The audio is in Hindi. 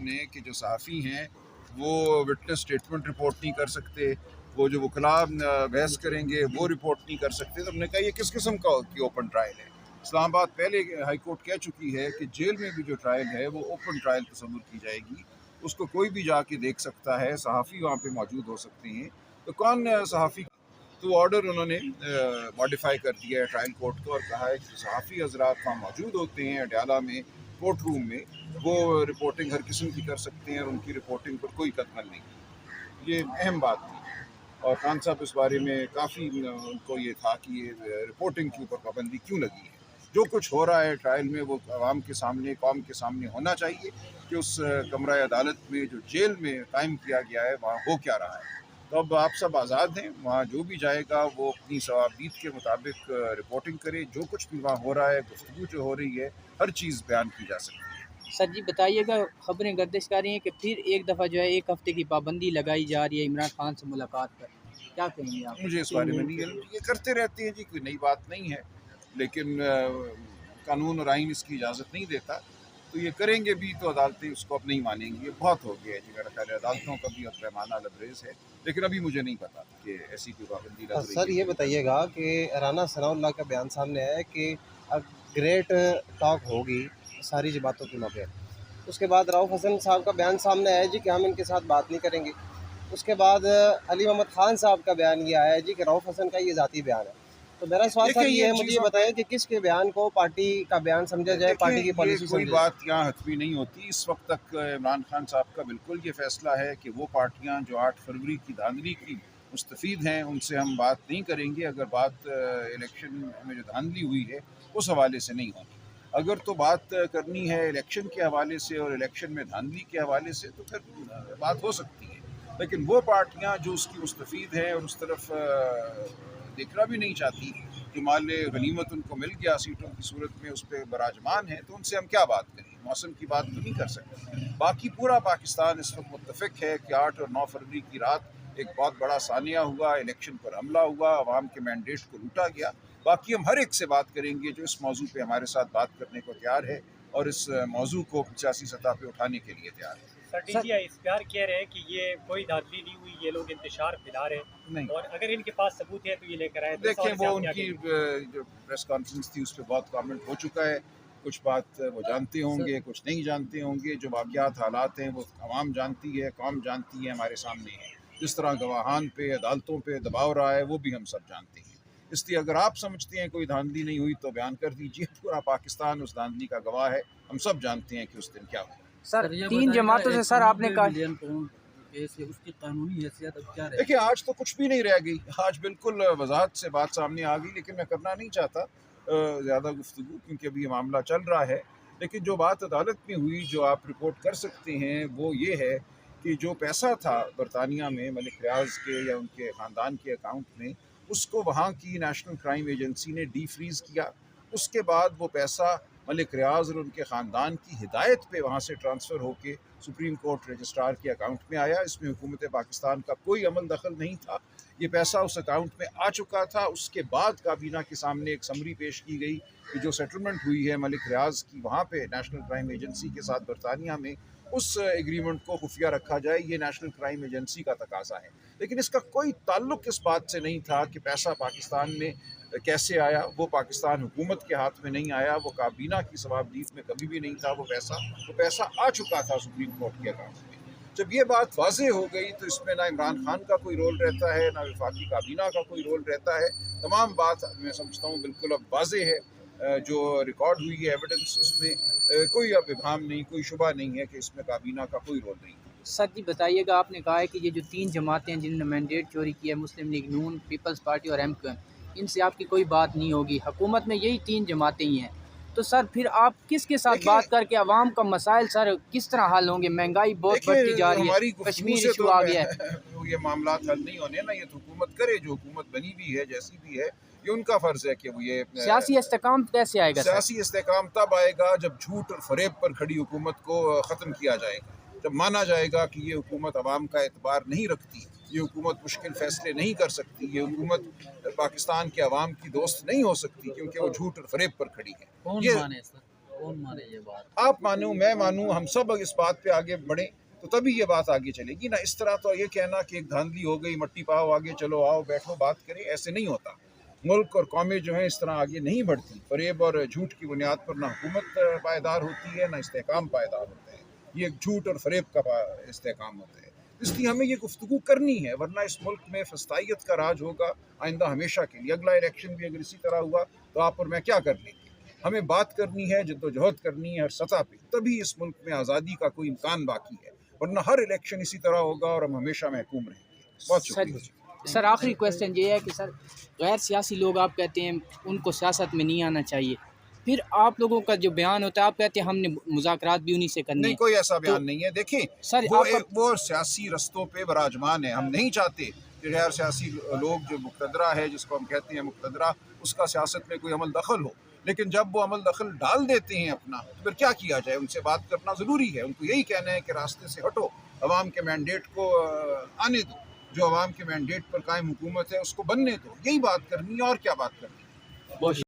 ने कि जो सहाफ़ी हैं वो विटनेस स्टेटमेंट रिपोर्ट नहीं कर सकते, वो जो वकला बहस करेंगे वो रिपोर्ट नहीं कर सकते। तो हमने कहा ये किस किस्म की ओपन ट्रायल है। इस्लामाबाद पहले हाई कोर्ट कह चुकी है कि जेल में भी जो ट्रायल है वो ओपन ट्रायल तस्वुर की जाएगी, उसको कोई भी जाके देख सकता है, सहाफ़ी वहाँ पे मौजूद हो सकते हैं। तो कौन सहाफ़ी, तो ऑर्डर उन्होंने मॉडिफाई कर दिया है ट्रायल कोर्ट को और कहा है कि सहाफ़ी हजरात वहाँ मौजूद होते हैं अडयाला में कोर्ट रूम में, वो रिपोर्टिंग हर किस्म की कर सकते हैं और उनकी रिपोर्टिंग पर कोई कतल नहीं। ये अहम बात थी और खान साहब इस बारे में काफ़ी उनको ये था कि ये रिपोर्टिंग के ऊपर पाबंदी क्यों लगी है। जो कुछ हो रहा है ट्रायल में वो आवाम के सामने, कौम के सामने होना चाहिए कि उस कमरा अदालत में जो जेल में कायम किया गया है वहाँ हो क्या रहा है। तो अब आप सब आज़ाद हैं, वहाँ जो भी जाएगा वो अपनी सवाबीत के मुताबिक रिपोर्टिंग करे। जो कुछ भी वहाँ हो रहा है, गुफ्तगू जो हो रही है, हर चीज़ बयान की जा सकती है। सर जी बताइएगा, खबरें गर्दिश कर रही हैं कि फिर एक दफ़ा जो है 1 हफ़्ते की पाबंदी लगाई जा रही है इमरान खान से मुलाकात पर, क्या कहेंगे आप? मुझे इस बारे में नहीं है, ये करते रहते हैं जी, कोई नई बात नहीं है, लेकिन कानून और आइन इसकी इजाज़त नहीं देता, तो ये करेंगे भी तो अदालतें उसको अब नहीं मानेंगी। ये बहुत हो गया है जी, मेरा ख्याल है अदालतों का भी अब पैमाना लबरेज है, लेकिन अभी मुझे नहीं पता कि ऐसी कोई पाबंदी लग रही है। सर ये बताइएगा कि राना सनाउल्लाह का बयान सामने आया है कि अब ग्रेट टॉक होगी सारी जमातों की मौके। उसके बाद रऊफ़ हसन साहब का बयान सामने आया है जी कि हम इनके साथ बात नहीं करेंगे। उसके बाद अली मोहम्मद ख़ान साहब का बयान ये आया है जी कि रऊफ़ हसन का ये ज़ाती बयान है। तो मेरा सवाल सर ये है, मुझे ये बताएं कि किसके बयान को पार्टी का बयान समझा जाए, पार्टी की पॉलिसी कोई समझा बात यहाँ हतमी नहीं होती। इस वक्त तक इमरान खान साहब का बिल्कुल ये फैसला है कि वो पार्टियाँ जो 8 फरवरी की धांधली की मुस्तफ़ीद हैं उनसे हम बात नहीं करेंगे। अगर बात इलेक्शन में जो धांधली हुई है उस हवाले से नहीं होगी। अगर तो बात करनी है इलेक्शन के हवाले से और इलेक्शन में धांधली के हवाले से तो फिर बात हो सकती है, लेकिन वो पार्टियाँ जो उसकी मुस्तफ़ीद हैं और उस तरफ देखना भी नहीं चाहती, जो माल गनीमत उनको मिल गया सीटों की सूरत में उस पर बराजमान है, तो उनसे हम क्या बात करें। मौसम की बात तो नहीं कर सकते। बाकी पूरा पाकिस्तान इस वक्त मुत्तफ़िक है कि 8 और 9 फरवरी की रात एक बहुत बड़ा सानिया हुआ, इलेक्शन पर हमला हुआ, अवाम के मैंडेट को लूटा गया। बाकी हम हर एक से बात करेंगे जो इस मौजू पे हमारे साथ बात करने को तैयार है और इस मौजू को सियासी सतह पे उठाने के लिए तैयार है। सर DGI इख्तियार कह रहे हैं कि ये कोई धांधली नहीं हुई, ये लोग इंतशार फैला रहे हैं नहीं, और अगर इनके पास सबूत है तो ये लेकर आए। देखिए वो उनकी जो प्रेस कॉन्फ्रेंस थी उस पर बहुत कमेंट हो चुका है। कुछ बात वो जानते होंगे, कुछ नहीं जानते होंगे। जो वाक़यात हालात हैं वो आवाम जानती है, कौम जानती है, हमारे सामने है। जिस तरह गवाहान पे, अदालतों पे दबाव रहा है वो भी हम सब जानते हैं। इसलिए अगर आप समझते हैं कोई धांधली नहीं हुई तो बयान कर दीजिए। पूरा पाकिस्तान उस धांधली का गवाह है। हम सब जानते हैं कि उस दिन क्या हुआ। सर 3 जमातों से सर आपने कहा उसकी कानूनी हैसियत अब क्या देखिए आज तो कुछ भी नहीं रह गई। आज बिल्कुल वजाहत से बात सामने आ गई, लेकिन मैं करना नहीं चाहता ज़्यादा गुफ्तगू, क्योंकि अभी ये मामला चल रहा है। लेकिन जो बात अदालत में हुई जो आप रिपोर्ट कर सकते हैं वो ये है कि जो पैसा था बरतानिया में मलिक रियाज के या उनके ख़ानदान के अकाउंट में, उसको वहाँ की नेशनल क्राइम एजेंसी ने डी फ्रीज़ किया। उसके बाद वो पैसा मलिक रियाज और उनके ख़ानदान की हिदायत पे वहाँ से ट्रांसफ़र होके सुप्रीम कोर्ट रजिस्ट्रार के अकाउंट में आया। इसमें हुकूमत पाकिस्तान का कोई अमल दखल नहीं था। ये पैसा उस अकाउंट में आ चुका था। उसके बाद काबीना के सामने एक समरी पेश की गई कि जो सेटलमेंट हुई है मलिक रियाज की वहाँ पे नेशनल क्राइम एजेंसी के साथ बरतानिया में, उस एग्रीमेंट को खुफिया रखा जाए। ये नेशनल क्राइम एजेंसी का तकाजा है, लेकिन इसका कोई ताल्लुक इस बात से नहीं था कि पैसा पाकिस्तान में कैसे आया। वो पाकिस्तान हुकूमत के हाथ में नहीं आया, वो काबीना की सवाबदीद में कभी भी नहीं था। वो पैसा आ चुका था सुप्रीम कोर्ट के अकाउंट में। जब ये बात वाज़े हो गई तो इसमें ना इमरान खान का कोई रोल रहता है, ना वफाकी काबीना का कोई रोल रहता है। तमाम बात मैं समझता हूँ बिल्कुल अब वाज़े है। जो रिकॉर्ड हुई है एविडेंस, उसमें कोई अब इब्हाम नहीं, कोई शुबा नहीं है कि इसमें काबीना का कोई रोल नहीं। सर जी बताइएगा, आपने कहा है कि ये जो 3 जमातें हैं जिन्होंने मैंडेट चोरी किया है, मुस्लिम लीग नून, पीपल्स पार्टी और MQM, इनसे आपकी कोई बात नहीं होगी। हुकूमत में यही 3 जमातें ही हैं, तो सर फिर आप किसके साथ बात करके अवाम का मसाइल सर किस तरह हल होंगे? महंगाई बहुत बढ़ती जा रही है, कश्मीर इशू आ गया है। ये मामला हल नहीं होने ना, ये तो हुकूमत करे, जो हुकूमत बनी भी है जैसी भी है, ये उनका फ़र्ज़ है कि वो ये सियासी इस्तेकाम कैसे आएगा? सियासी इस्तेकाम तब आएगा जब झूठ और फरेब पर खड़ी हुकूमत को ख़त्म किया जाएगा। जब माना जाएगा कि ये हुकूमत अवाम का एतबार नहीं रखती, ये हुकूमत मुश्किल फ़ैसले नहीं कर सकती, ये हुकूमत पाकिस्तान के अवाम की दोस्त नहीं हो सकती, क्योंकि वो झूठ और फरेब पर खड़ी है। कौन ये माने सर? कौन माने ये बात? आप मानो, मैं मानूँ, हम सब इस बात पे आगे बढ़ें तो तभी ये बात आगे चलेगी ना। इस तरह तो ये कहना कि एक धांधली हो गई, मट्टी पाओ आगे, चलो आओ बैठो बात करें, ऐसे नहीं होता। मुल्क और कौमें जो हैं इस तरह आगे नहीं बढ़ती। फरेब और झूठ की बुनियाद पर ना हुकूमत पायदार होती है, ना इस्तेहकाम पायदार होता है। ये एक झूठ और फरेब का इस्तेहकाम होता है। इसलिए हमें ये गुफ्तगू करनी है, वरना इस मुल्क में फस्तायत का राज होगा आइंदा हमेशा के लिए। अगला इलेक्शन भी अगर इसी तरह हुआ तो आप और मैं क्या कर लेंगे? हमें बात करनी है, जद्दोजहद करनी है हर सतह पे, तभी इस मुल्क में आज़ादी का कोई इम्कान बाकी है, वरना हर इलेक्शन इसी तरह होगा और हम हमेशा महकूम रहेंगे। बहुत शुक्रिया। सर आखिरी क्वेश्चन ये है कि सर गैर सियासी लोग आप कहते हैं उनको सियासत में नहीं आना चाहिए, फिर आप लोगों का जो बयान होता है आप कहते हैं हमने मुज़ाकरात भी उन्हीं से करनी नहीं, है। कोई ऐसा बयान तो नहीं है। देखिए, सर वो सियासी रस्तों पे विराजमान है। हम नहीं चाहते कि गैर सियासी लोग, जो मुक़तदरा है, जिसको हम कहते हैं मुक़तदरा, उसका सियासत में कोई अमल दखल हो। लेकिन जब वो अमल दखल डाल देते हैं अपना, तो फिर क्या किया जाए? उनसे बात करना ज़रूरी है। उनको यही कहना है कि रास्ते से हटो, अवाम के मैंडेट को आने दो, जो अवाम के मैंडेट पर कायम हुकूमत है उसको बनने दो। यही बात करनी है, और क्या बात करनी है। बहुत